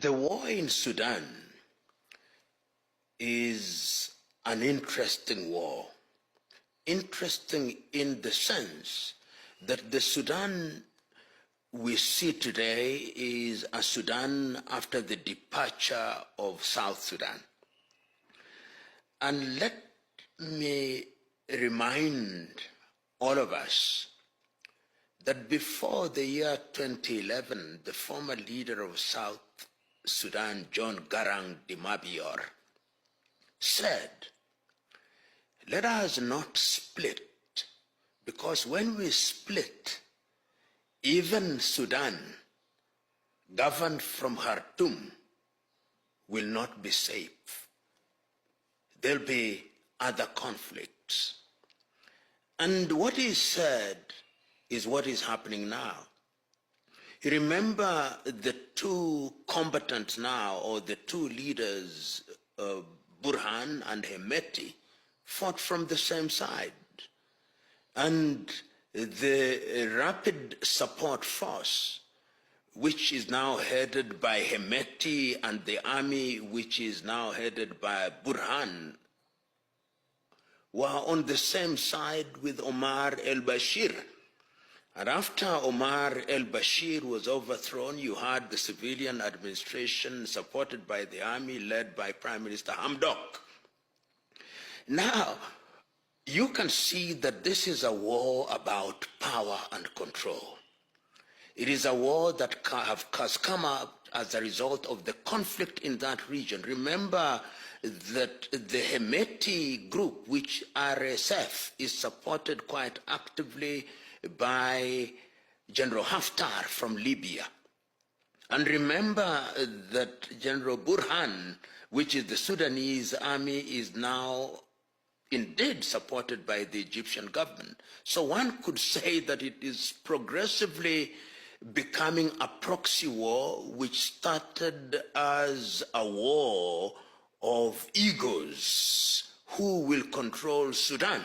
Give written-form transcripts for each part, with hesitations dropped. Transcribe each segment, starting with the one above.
The war in Sudan is an interesting war. Interesting in the sense that the Sudan we see today is a Sudan after the departure of South Sudan. And let me remind all of us that before the year 2011, the former leader of South Sudan, John Garang de Mabior, said, let us not split, because when we split, even Sudan, governed from Khartoum, will not be safe. There'll be other conflicts. And what he said is what is happening now. You remember the two combatants now, or the two leaders, Burhan and Hemeti, fought from the same side. And the Rapid Support Force, which is now headed by Hemeti, and the army, which is now headed by Burhan, were on the same side with Omar el-Bashir. And after Omar el-Bashir was overthrown, you had the civilian administration supported by the army led by Prime Minister Hamdok. Now, you can see that this is a war about power and control. It is a war that has come up as a result of the conflict in that region. Remember that the Hemeti group, which RSF is supported quite actively by General Haftar from Libya. And remember that General Burhan, which is the Sudanese army, is now indeed supported by the Egyptian government. So one could say that it is progressively becoming a proxy war, which started as a war of egos who will control Sudan.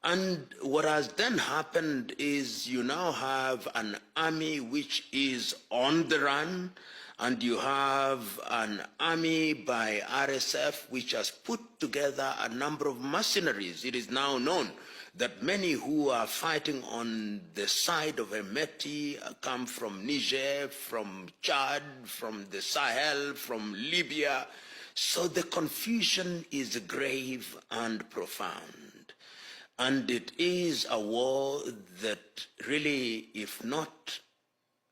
And what has then happened is you now have an army which is on the run, and you have an army by RSF which has put together a number of mercenaries. It is now known that many who are fighting on the side of Hemeti come from Niger, from Chad, from the Sahel, from Libya. So the confusion is grave and profound. And it is a war that really, if not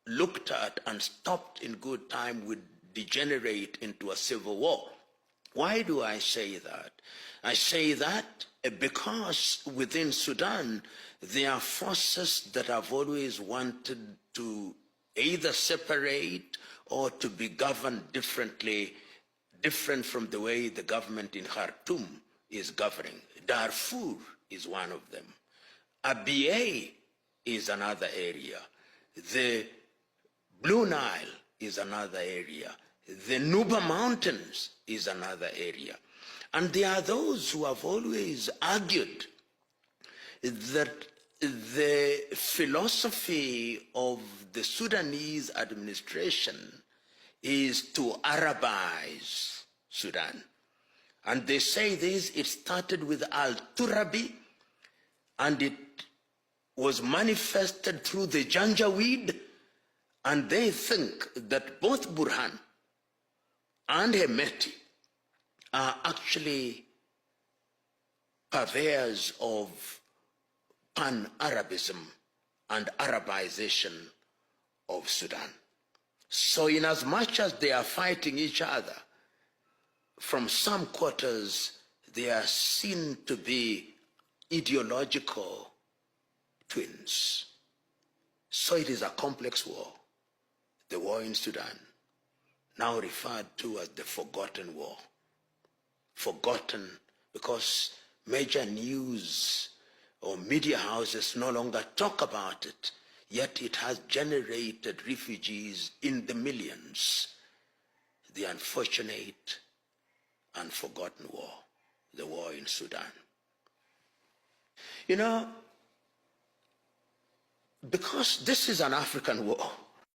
looked at and stopped in good time, would degenerate into a civil war. Why do I say that? I say that because within Sudan, there are forces that have always wanted to either separate or to be governed differently, different from the way the government in Khartoum is governing. Darfur is one of them. Abyei is another area. The Blue Nile is another area. The Nuba Mountains is another area. And there are those who have always argued that the philosophy of the Sudanese administration is to Arabize Sudan. And they say this, it started with Al-Turabi, and it was manifested through the Janjaweed, and they think that both Burhan and Hemeti are actually purveyors of pan-Arabism and Arabization of Sudan. So in as much as they are fighting each other, from some quarters, they are seen to be ideological twins. So it is a complex war, the war in Sudan, now referred to as the forgotten war. Forgotten because major news or media houses no longer talk about it, yet it has generated refugees in the millions. The unfortunate and forgotten war, the war in Sudan. You know, because this is an African war,